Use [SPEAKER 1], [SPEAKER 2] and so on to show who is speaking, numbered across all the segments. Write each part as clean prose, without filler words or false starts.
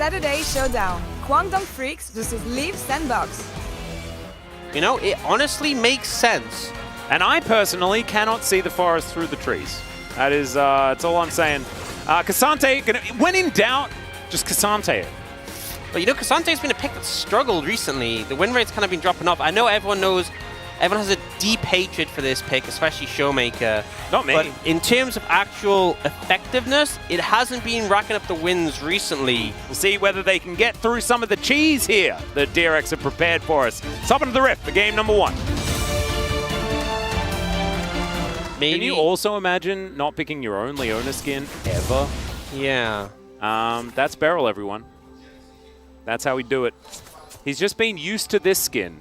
[SPEAKER 1] Saturday showdown. Guangdong Freaks versus Leaf Sandbox.
[SPEAKER 2] You know, it honestly makes sense.
[SPEAKER 3] And I personally cannot see the forest through the trees. That is, that's all I'm saying. Cassante, when in doubt, just Cassante it.
[SPEAKER 2] But you know, Cassante's been a pick that's struggled recently. The win rate's kind of been dropping off. I know everyone knows, everyone has a deep hatred for this pick, especially Showmaker.
[SPEAKER 3] Not me.
[SPEAKER 2] But in terms of actual effectiveness, it hasn't been racking up the wins recently.
[SPEAKER 3] We'll see whether they can get through some of the cheese here that DRX have prepared for us. Let's hop into the Rift for game number 1.
[SPEAKER 2] Maybe.
[SPEAKER 3] Can you also imagine not picking your own Leona skin ever?
[SPEAKER 2] Yeah.
[SPEAKER 3] That's Beryl, everyone. That's how we do it. He's just been used to this skin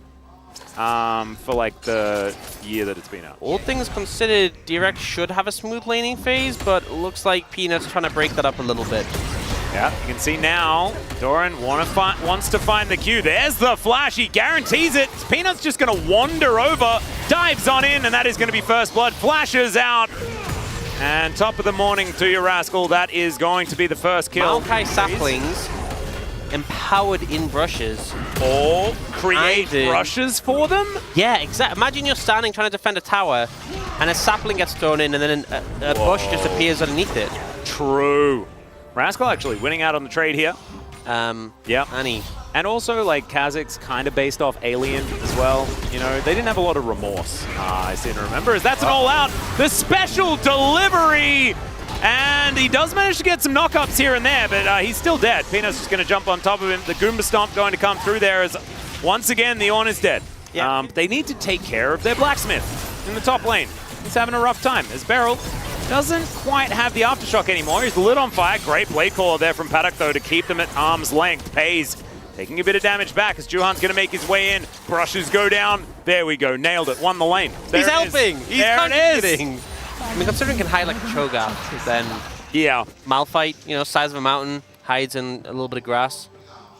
[SPEAKER 3] for like the year that it's been out.
[SPEAKER 2] All things considered, DRX should have a smooth laning phase, but it looks like Peanut's trying to break that up a little bit.
[SPEAKER 3] Yeah, you can see now, Doran wants to find the Q. There's the flash, he guarantees it. Peanut's just going to wander over, dives on in, and that is going to be first blood. Flashes out. And top of the morning to you, Rascal. That is going to be the first kill.
[SPEAKER 2] Maokai saplings, empowered in brushes.
[SPEAKER 3] Or create brushes for them?
[SPEAKER 2] Yeah, exactly. Imagine you're standing trying to defend a tower, and a sapling gets thrown in, and then a bush just appears underneath it.
[SPEAKER 3] True. Rascal actually winning out on the trade here. Yeah.
[SPEAKER 2] Annie.
[SPEAKER 3] And also, like, Kha'Zix's kind of based off Alien as well. You know, they didn't have a lot of remorse, I seem to remember, as that's an all-out. The special delivery! And he does manage to get some knockups here and there, but he's still dead. Peanut's just going to jump on top of him. The Goomba Stomp going to come through there as, once again, the Ornn is dead.
[SPEAKER 2] Yeah.
[SPEAKER 3] They need to take care of their Blacksmith in the top lane. He's having a rough time, as Beryl doesn't quite have the Aftershock anymore. He's lit on fire. Great blade caller there from Paddock, though, to keep them at arm's length. Pays, taking a bit of damage back as Juhan's going to make his way in. Brushes go down. There we go. Nailed it. Won the lane. There
[SPEAKER 2] He's helping. He's contributing. I mean, considering he can hide like a Cho'Gath, then
[SPEAKER 3] yeah,
[SPEAKER 2] Malphite, you know, size of a mountain, hides in a little bit of grass.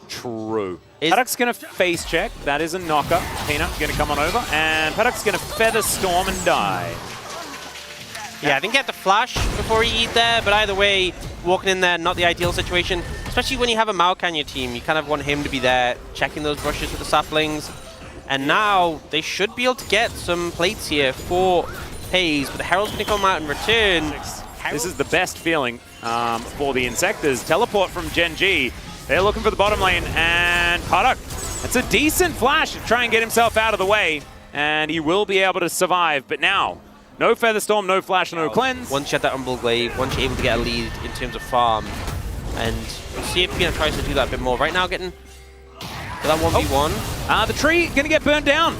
[SPEAKER 3] True. Paddock's going to face check. That is a knocker. Peanut going to come on over, and Paddock's going to Feather Storm and die.
[SPEAKER 2] Yeah, I think he had to flash before he eat there, but either way, walking in there, not the ideal situation. Especially when you have a Maokai on your team, you kind of want him to be there, checking those brushes with the saplings. And now, they should be able to get some plates here for Pays, but the Herald's going to come out in return.
[SPEAKER 3] This is the best feeling for the Insectors. Teleport from Gen G. They're looking for the bottom lane, and Paddock, it's a decent flash to try and get himself out of the way, and he will be able to survive. But now, no Feather Storm, no flash, no cleanse.
[SPEAKER 2] Once you have that Umbral Glaive, once you're able to get a lead in terms of farm, and we'll see if Peanut tries to do that a bit more. Right now, getting that 1v1.
[SPEAKER 3] The tree going to get burnt down.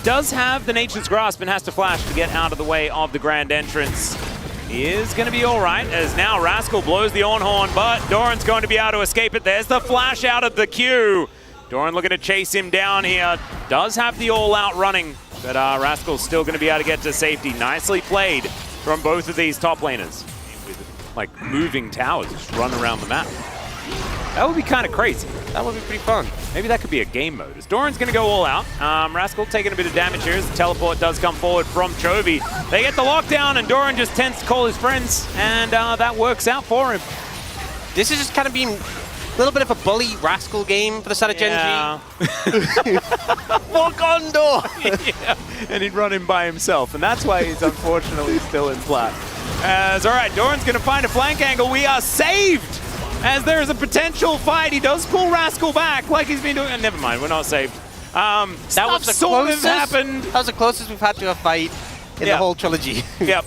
[SPEAKER 3] Does have the Nature's Grasp and has to flash to get out of the way of the grand entrance. He is going to be all right, as now Rascal blows the Ornn Horn, but Doran's going to be able to escape it. There's the flash out of the Q. Doran looking to chase him down here. Does have the all-out running, but Rascal's still going to be able to get to safety. Nicely played from both of these top laners. With, like, moving towers just run around the map. That would be kind of crazy.
[SPEAKER 2] That would be pretty fun.
[SPEAKER 3] Maybe that could be a game mode. As Doran's going to go all out. Rascal taking a bit of damage here as the teleport does come forward from Chovy. They get the lockdown, and Doran just tends to call his friends, and that works out for him.
[SPEAKER 2] This is just kind of being a little bit of a bully Rascal game for the side of Gen G.
[SPEAKER 3] Walk on door! Yeah. And he'd run him by himself, and that's why he's unfortunately still in flat. As, all right, Doran's going to find a flank angle. We are saved! As there is a potential fight. He does pull Rascal back like he's been doing. And never mind, we're not saved.
[SPEAKER 2] That was the
[SPEAKER 3] sort of
[SPEAKER 2] closest.
[SPEAKER 3] Happened.
[SPEAKER 2] That was the closest we've had to a fight in the whole trilogy.
[SPEAKER 3] Yep.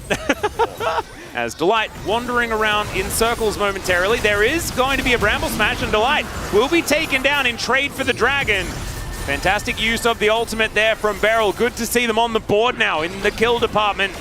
[SPEAKER 3] As Delight wandering around in circles momentarily. There is going to be a Bramble Smash, and Delight will be taken down in trade for the Dragon. Fantastic use of the ultimate there from Beryl. Good to see them on the board now in the kill department.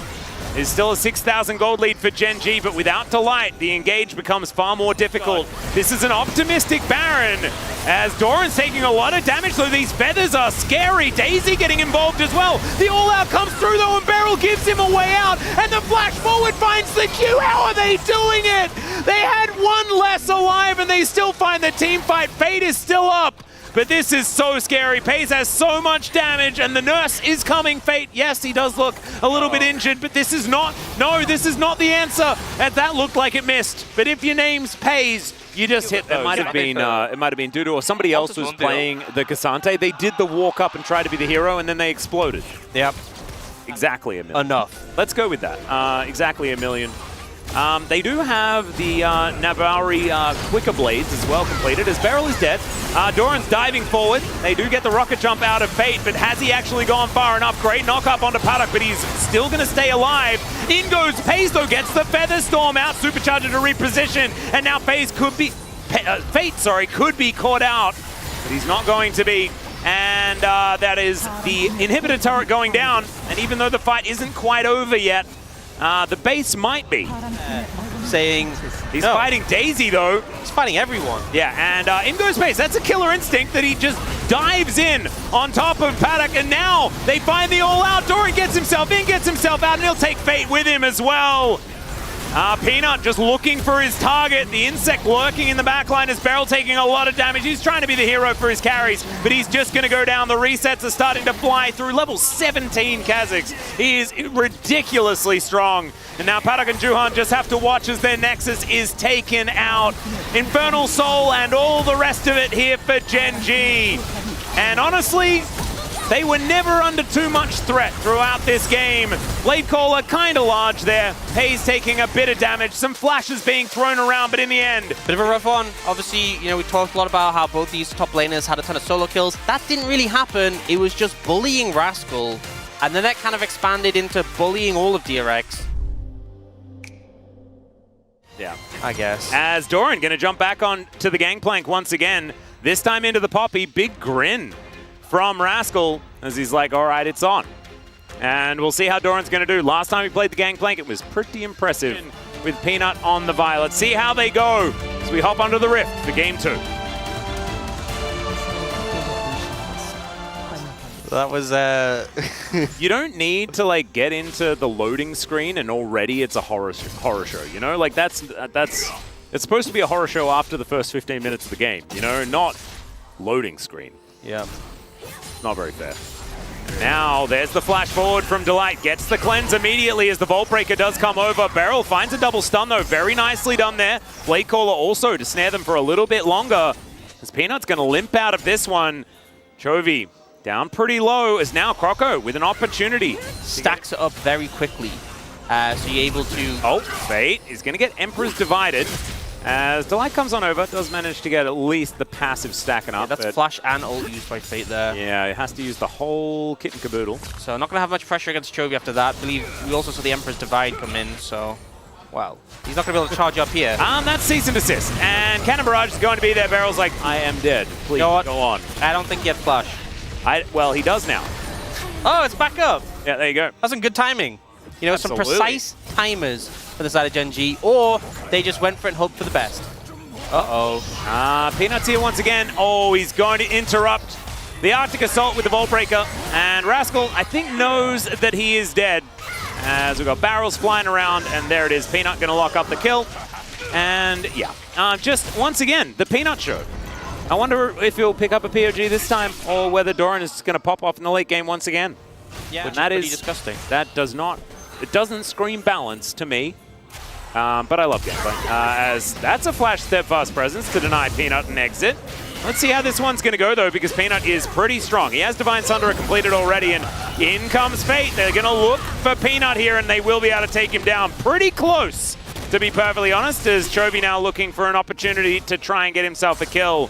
[SPEAKER 3] There's still a 6,000 gold lead for Gen G, but without Delight, the engage becomes far more difficult. This is an optimistic Baron, as Doran's taking a lot of damage, though these feathers are scary. Daisy getting involved as well. The all-out comes through, though, and Beryl gives him a way out, and the flash forward finds the Q. How are they doing it? They had one less alive, and they still find the team fight. Fate is still up. but this is so scary. Paze has so much damage, and the nurse is coming. Fate, yes, he does look a little bit injured, but this is not, no, this is not the answer. And that looked like it missed. But if your name's Paze, you just hit those. It might have been Dudu or somebody else was playing the Cassante. They did the walk up and try to be the hero, and then they exploded.
[SPEAKER 2] Yep.
[SPEAKER 3] Exactly a million.
[SPEAKER 2] Enough.
[SPEAKER 3] Let's go with that. Exactly a million. They do have the Navari Quicker Blades as well completed, as Beryl is dead. Doran's diving forward. They do get the rocket jump out of Fate, but has he actually gone far enough? Great knock up onto Paddock, but he's still going to stay alive. In goes Paze, though, gets the Feather Storm out, Supercharger to reposition, and now Fate could be caught out, but he's not going to be. And that is the inhibitor turret going down, and even though the fight isn't quite over yet, the base might be.
[SPEAKER 2] Saying
[SPEAKER 3] he's fighting Daisy, though.
[SPEAKER 2] He's fighting everyone.
[SPEAKER 3] Yeah, and in goes Pace. That's a killer instinct that he just dives in on top of Paddock, and now they find the all-out. Doran gets himself in, gets himself out, and he'll take Fate with him as well. Peanut just looking for his target. The insect lurking in the backline as Beryl taking a lot of damage. He's trying to be the hero for his carries, but he's just going to go down. The resets are starting to fly through. Level 17 Kazakhs. He is ridiculously strong. And now Paddock and Juhan just have to watch as their Nexus is taken out. Infernal Soul and all the rest of it here for Gen G. And honestly, they were never under too much threat throughout this game. Blade Caller kind of large there. Paze taking a bit of damage. Some flashes being thrown around, but in the end.
[SPEAKER 2] Bit of a rough one. Obviously, you know, we talked a lot about how both these top laners had a ton of solo kills. That didn't really happen. It was just bullying Rascal. And then that kind of expanded into bullying all of DRX.
[SPEAKER 3] Yeah,
[SPEAKER 2] I guess.
[SPEAKER 3] As Doran going to jump back on to the gangplank once again. This time into the Poppy. Big grin from Rascal as he's like, all right, it's on. And we'll see how Doran's going to do. Last time he played the Gangplank, it was pretty impressive with Peanut on the Violet. See how they go as we hop onto the Rift for Game 2.
[SPEAKER 2] That was,
[SPEAKER 3] You don't need to, like, get into the loading screen and already it's a horror show, you know? Like, it's supposed to be a horror show after the first 15 minutes of the game, you know? Not loading screen.
[SPEAKER 2] yeah.
[SPEAKER 3] Not very fair. Now, there's the flash forward from Delight. Gets the cleanse immediately as the Vault Breaker does come over. Beryl finds a double stun, though. Very nicely done there. Blade Caller also to snare them for a little bit longer. As Peanut's going to limp out of this one. Chovy down pretty low as now Croco with an opportunity.
[SPEAKER 2] Stacks it up very quickly. So you're able to...
[SPEAKER 3] Oh, Fate is going to get Emperor's Divided. As Delight comes on over, does manage to get at least the passive stacking up.
[SPEAKER 2] Yeah, that's flash and ult used by Fate there.
[SPEAKER 3] Yeah, it has to use the whole kit and caboodle.
[SPEAKER 2] So not going to have much pressure against Chovy after that. I believe we also saw the Emperor's Divide come in, so... Well, he's not going to be able to charge up here.
[SPEAKER 3] That's cease and desist. And Cannon Barrage is going to be there. Beryl's like, I am dead. Please, go on.
[SPEAKER 2] I don't think he had flash.
[SPEAKER 3] Well, he does now.
[SPEAKER 2] Oh, it's back up.
[SPEAKER 3] Yeah, there you go.
[SPEAKER 2] That's some good timing. You know,
[SPEAKER 3] Absolutely.
[SPEAKER 2] some precise timers for the side of Gen G, or they just went for it and hoped for the best. Uh-oh.
[SPEAKER 3] Peanuts here once again. Oh, he's going to interrupt the Arctic Assault with the Vault Breaker. And Rascal, I think, knows that he is dead. As we've got barrels flying around, and there it is. Peanut going to lock up the kill. And, yeah, just once again, the Peanut Show. I wonder if he'll pick up a POG this time, or whether Doran is going to pop off in the late game once again.
[SPEAKER 2] Yeah,
[SPEAKER 3] but that is
[SPEAKER 2] pretty disgusting.
[SPEAKER 3] That does not... It doesn't scream balance to me. But I love gameplay. As that's a flash steadfast presence to deny Peanut an exit. Let's see how this one's going to go, though, because Peanut is pretty strong. He has Divine Sunderer completed already, and in comes Fate. They're going to look for Peanut here, and they will be able to take him down pretty close, to be perfectly honest, as Chovy now looking for an opportunity to try and get himself a kill.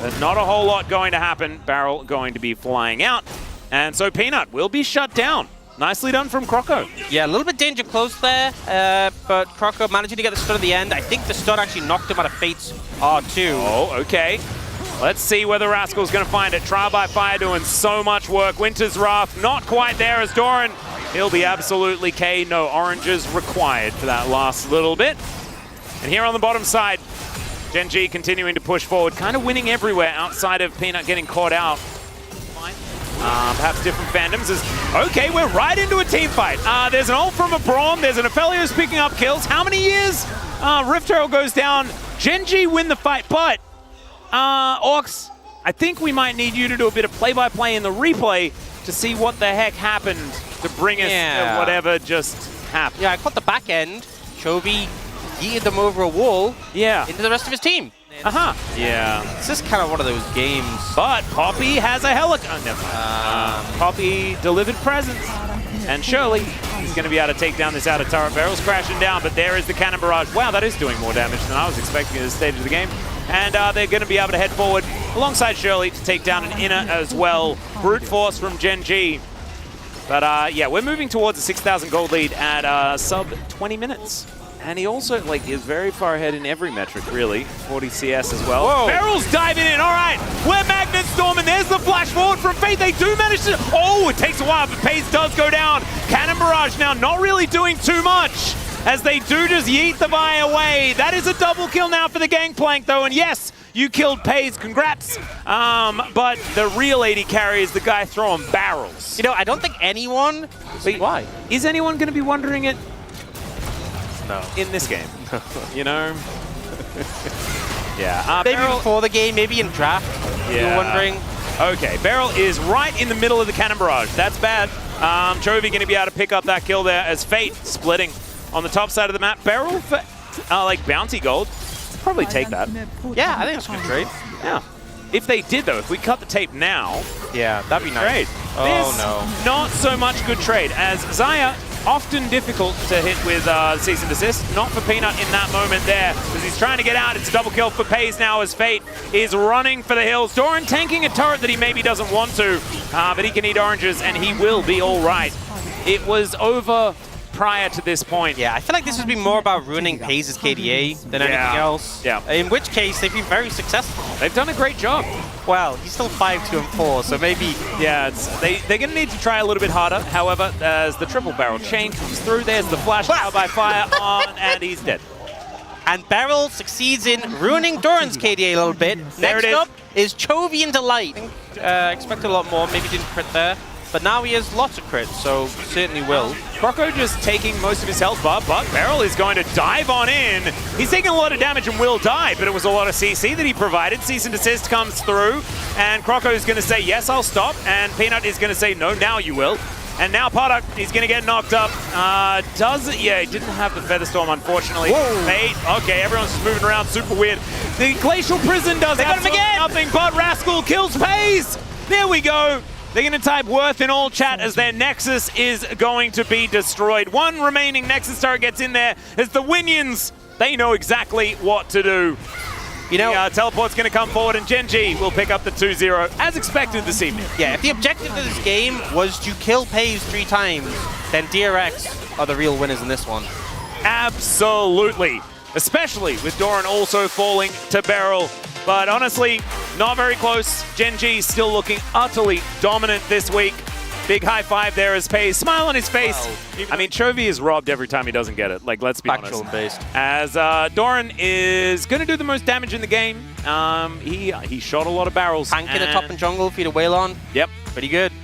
[SPEAKER 3] But not a whole lot going to happen. Barrel going to be flying out, and so Peanut will be shut down. Nicely done from Croco.
[SPEAKER 2] Yeah, a little bit danger close there, but Croco managing to get the stun at the end. I think the stun actually knocked him out of Fate's R2.
[SPEAKER 3] Oh, okay. Let's see whether Rascal's going to find it. Trial by Fire doing so much work. Winter's Wrath not quite there as Doran. He'll be absolutely K. No oranges required for that last little bit. And here on the bottom side, Gen G continuing to push forward, kind of winning everywhere outside of Peanut getting caught out. Perhaps different fandoms. Okay, we're right into a team fight. There's an ult from a Braum. There's an Aphelios picking up kills. How many years? Rift Herald goes down. Gen G win the fight, but Orcs I think we might need you to do a bit of play-by-play in the replay to see what the heck happened to bring us to whatever just happened.
[SPEAKER 2] Yeah, I caught the back end. Chovy yeeted them over a wall into the rest of his team.
[SPEAKER 3] Yeah.
[SPEAKER 2] It's just kind of one of those games.
[SPEAKER 3] But Poppy has a helicopter. Oh, never mind. Poppy delivered presents. And surely he's going to be able to take down this outer turret. Barrel's crashing down, but there is the cannon barrage. Wow, that is doing more damage than I was expecting at this stage of the game. And they're going to be able to head forward alongside Shirley to take down an inner as well. Brute force from Gen G. But yeah, we're moving towards a 6,000 gold lead at sub 20 minutes. And he also is very far ahead in every metric, really. 40 CS as well.
[SPEAKER 2] Whoa.
[SPEAKER 3] Barrel's diving in. All right, we're Magnet Storm, and there's the flash forward from Fate. They do manage to... Oh, it takes a while, but Pace does go down. Cannon Barrage now not really doing too much, as they do just yeet the Vi away. That is a double kill now for the Gangplank, though. And yes, you killed Pace. Congrats. But the real AD carry is the guy throwing barrels.
[SPEAKER 2] You know, I don't think anyone...
[SPEAKER 3] Why? Is anyone going to be wondering it?
[SPEAKER 2] No.
[SPEAKER 3] In this game, you know? Yeah.
[SPEAKER 2] Maybe
[SPEAKER 3] Barrel,
[SPEAKER 2] before the game, maybe in draft, you were wondering.
[SPEAKER 3] Okay, Barrel is right in the middle of the cannon barrage. That's bad. Chovy going to be able to pick up that kill there as Fate splitting on the top side of the map. Barrel for like bounty gold. Probably take that.
[SPEAKER 2] Yeah, I think it's a good trade.
[SPEAKER 3] Yeah. If they did, though, if we cut the tape now,
[SPEAKER 2] yeah, that'd be nice.
[SPEAKER 3] Trade.
[SPEAKER 2] Oh, no.
[SPEAKER 3] Not so much good trade, as Xayah, often difficult to hit with cease and desist. Not for Peanut in that moment there, because he's trying to get out. It's a double kill for Paze now as Fate is running for the hills. Doran tanking a turret that he maybe doesn't want to, but he can eat oranges, and he will be all right. It was over prior to this point.
[SPEAKER 2] Yeah, I feel like this has been more about ruining Paze's KDA than anything else.
[SPEAKER 3] Yeah.
[SPEAKER 2] In which case, they've been very successful.
[SPEAKER 3] They've done a great job.
[SPEAKER 2] Well, he's still 5-2-4, so maybe...
[SPEAKER 3] Yeah, they're going to need to try a little bit harder. However, as the triple barrel chain comes through, there's the flash now by fire on, and he's dead.
[SPEAKER 2] And Beryl succeeds in ruining Doran's KDA a little bit. Next up is Chovy and Delight. Expected a lot more, maybe didn't crit there. But now he has lots of crits, so certainly will.
[SPEAKER 3] Croco just taking most of his health bar, but Beryl is going to dive on in. He's taking a lot of damage and will die, but it was a lot of CC that he provided. Cease and desist comes through, and Croco is going to say, yes, I'll stop. And Peanut is going to say, no, now you will. And now Product is going to get knocked up. Yeah, he didn't have the Feather Storm, unfortunately. Fate, okay, everyone's just moving around, super weird. The Glacial Prison does absolutely nothing, but Rascal kills Paze. There we go. They're going to type Worth in all chat as their Nexus is going to be destroyed. One remaining Nexus turret gets in there as the Winions, they know exactly what to do. You know, Teleport's going to come forward and Gen G will pick up the 2-0 as expected this evening.
[SPEAKER 2] Yeah, if the objective of this game was to kill Paze 3 times, then DRX are the real winners in this one.
[SPEAKER 3] Absolutely. Especially with Doran also falling to Beryl. But honestly, not very close. Gen G still looking utterly dominant this week. Big high five there as Paze. Smile on his face. Wow. I mean, Chovy is robbed every time he doesn't get it. Like, let's be honest.
[SPEAKER 2] Based.
[SPEAKER 3] As Doran is going to do the most damage in the game. He shot a lot of barrels.
[SPEAKER 2] Tanking a top and jungle for you to wail on.
[SPEAKER 3] Yep.
[SPEAKER 2] Pretty good.